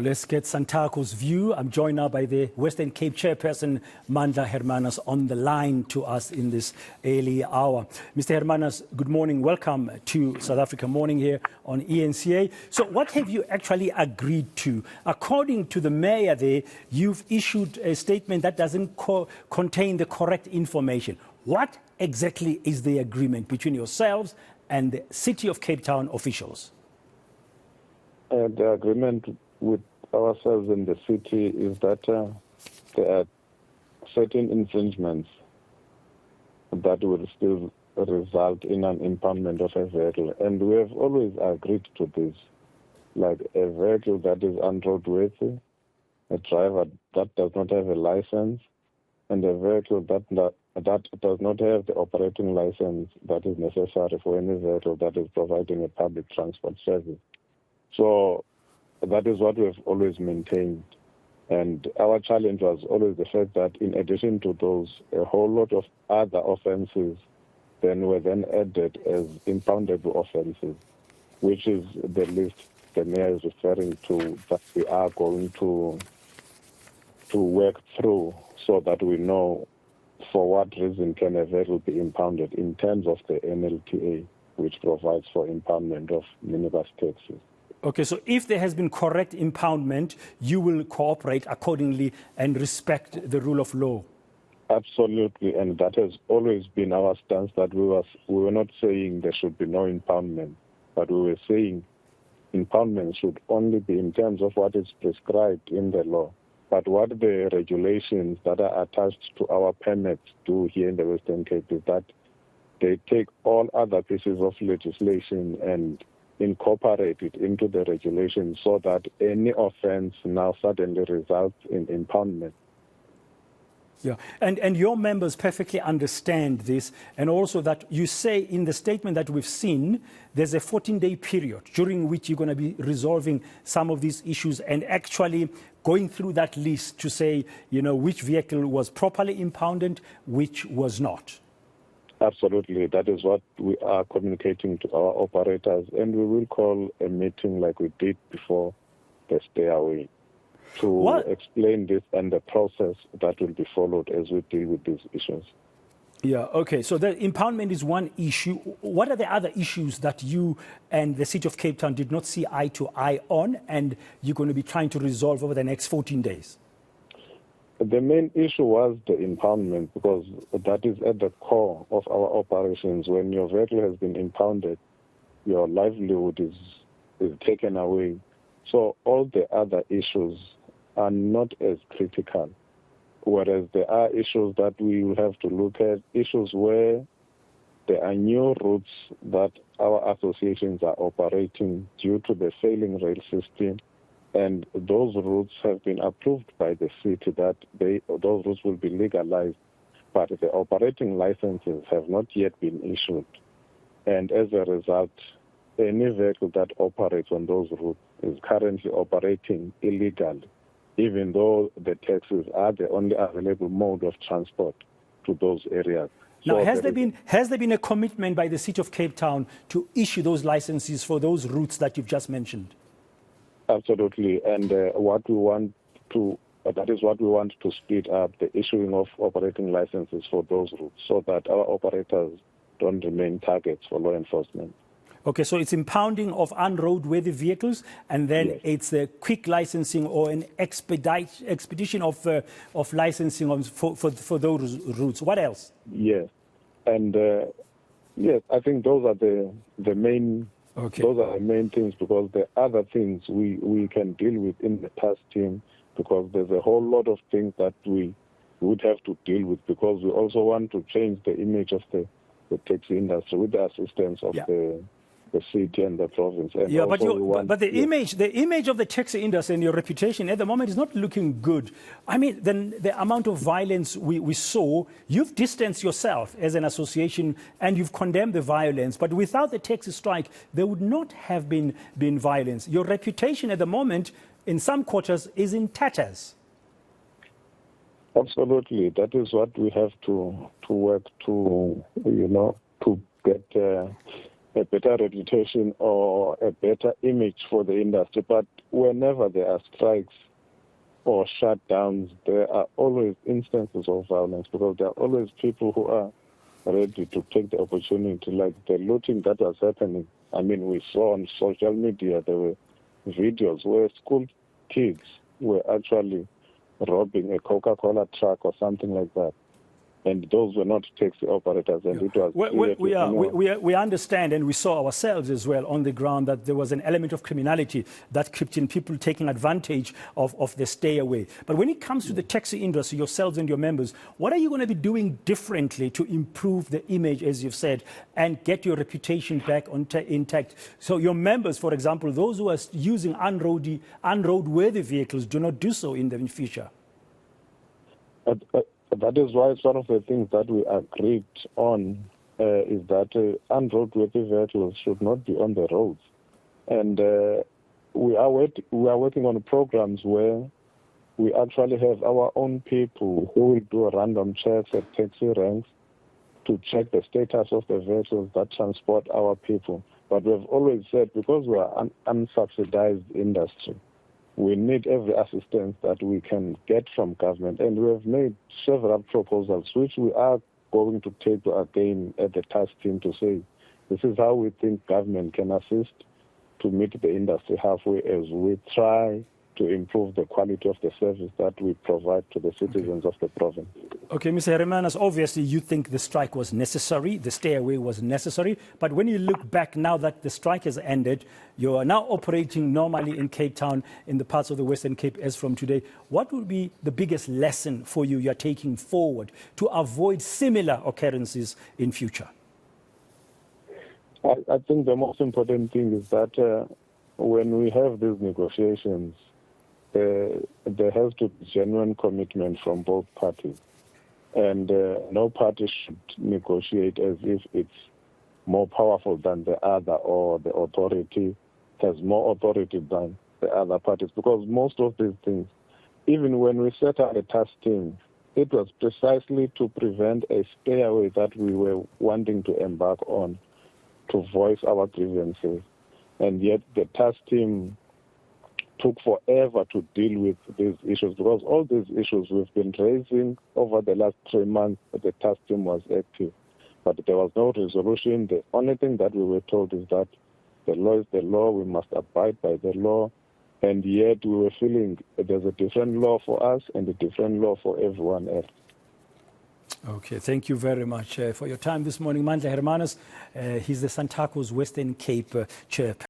Let's get Santaco's view. I'm joined now by the Western Cape chairperson, Mandla Hermanus, on the line to us in this early hour. Mr. Hermanus, good morning. Welcome to South Africa Morning here on eNCA. So what have you actually agreed to? According to the mayor there, you've issued a statement that doesn't contain the correct information. What exactly is the agreement between yourselves and the City of Cape Town officials? The agreement with ourselves and the city is that there are certain infringements that will still result in an impoundment of a vehicle. And we have always agreed to this, like a vehicle that is unroadworthy, a driver that does not have a license, and a vehicle that does not have the operating license that is necessary for any vehicle that is providing a public transport service. So that is what we have always maintained. And our challenge was always the fact that in addition to those, a whole lot of other offenses then were then added as impoundable offenses, which is the list the mayor is referring to that we are going to work through so that we know for what reason can a vehicle be impounded in terms of the NLTA, which provides for impoundment of minibus taxis. Okay, so if there has been correct impoundment, you will cooperate accordingly and respect the rule of law? Absolutely, and that has always been our stance, that we were not saying there should be no impoundment, but we were saying impoundment should only be in terms of what is prescribed in the law. But what the regulations that are attached to our permits do here in the Western Cape is that they take all other pieces of legislation and incorporate it into the regulation so that any offense now suddenly results in impoundment. Yeah, and your members perfectly understand this, and also that you say in the statement that we've seen, there's a 14-day period during which you're going to be resolving some of these issues and actually going through that list to say, you know, which vehicle was properly impounded, which was not. Absolutely. That is what we are communicating to our operators, and we will call a meeting like we did before the stay away to explain this and the process that will be followed as we deal with these issues. Yeah, okay. So the impoundment is one issue. What are the other issues that you and the City of Cape Town did not see eye to eye on and you're going to be trying to resolve over the next 14 days? The main issue was the impoundment, because that is at the core of our operations. When your vehicle has been impounded, your livelihood is taken away. So all the other issues are not as critical, whereas there are issues that we will have to look at, issues where there are new routes that our associations are operating due to the failing rail system. And those routes have been approved by the city that those routes will be legalized, but the operating licenses have not yet been issued. And as a result, any vehicle that operates on those routes is currently operating illegally, even though the taxis are the only available mode of transport to those areas. Now, has there been a commitment by the City of Cape Town to issue those licenses for those routes that you've just mentioned? Absolutely, and that is what we want to speed up, the issuing of operating licenses for those routes so that our operators don't remain targets for law enforcement. Okay, so it's impounding of unroadworthy vehicles, and then yes, it's a quick licensing or an expedition of licensing for those routes. What else? Yes, and yes, I think those are the main. Okay. Those are the main things, because the other things we can deal with in the task team, because there's a whole lot of things that we would have to deal with, because we also want to change the image of the taxi industry with the assistance of the city and the province. And yeah, but the image of the taxi industry and your reputation at the moment is not looking good. I mean, the amount of violence we saw, you've distanced yourself as an association and you've condemned the violence. But without the taxi strike, there would not have been violence. Your reputation at the moment, in some quarters, is in tatters. Absolutely. That is what we have to work to, to get a better reputation or a better image for the industry. But whenever there are strikes or shutdowns, there are always instances of violence, because there are always people who are ready to take the opportunity, like the looting that was happening. I mean, we saw on social media, there were videos where school kids were actually robbing a Coca-Cola truck or something like that. And those were not taxi operators, and it was we understand, and we saw ourselves as well on the ground, that there was an element of criminality that crept in, people taking advantage of the stay away. But when it comes to the taxi industry, yourselves and your members, what are you going to be doing differently to improve the image, as you've said, and get your reputation back intact? So your members, for example, those who are using unroadworthy vehicles, do not do so in the future. That is why one of the things that we agreed on is that unroadworthy vehicles should not be on the roads. And we are working on programs where we actually have our own people who will do random checks at taxi ranks to check the status of the vehicles that transport our people. But we've always said, because we are an unsubsidized industry, we need every assistance that we can get from government. And we have made several proposals, which we are going to take again at the task team to say, this is how we think government can assist to meet the industry halfway as we try to improve the quality of the service that we provide to the citizens of the province. Okay, Mr. Hermanus, obviously you think the strike was necessary, the stay away was necessary, but when you look back now that the strike has ended, you are now operating normally in Cape Town, in the parts of the Western Cape as from today. What would be the biggest lesson for you you're taking forward to avoid similar occurrences in future? I think the most important thing is that when we have these negotiations, there has to be genuine commitment from both parties. And no party should negotiate as if it's more powerful than the other, or the authority has more authority than the other parties. Because most of these things, even when we set up a task team, it was precisely to prevent a stay away that we were wanting to embark on, to voice our grievances. And yet the task team took forever to deal with these issues, because all these issues we've been raising over the last 3 months, the task team was active. But there was no resolution. The only thing that we were told is that the law is the law, we must abide by the law. And yet we were feeling there's a different law for us and a different law for everyone else. Okay, thank you very much for your time this morning. Mandla Hermanus, he's the Santaco's Western Cape chairperson.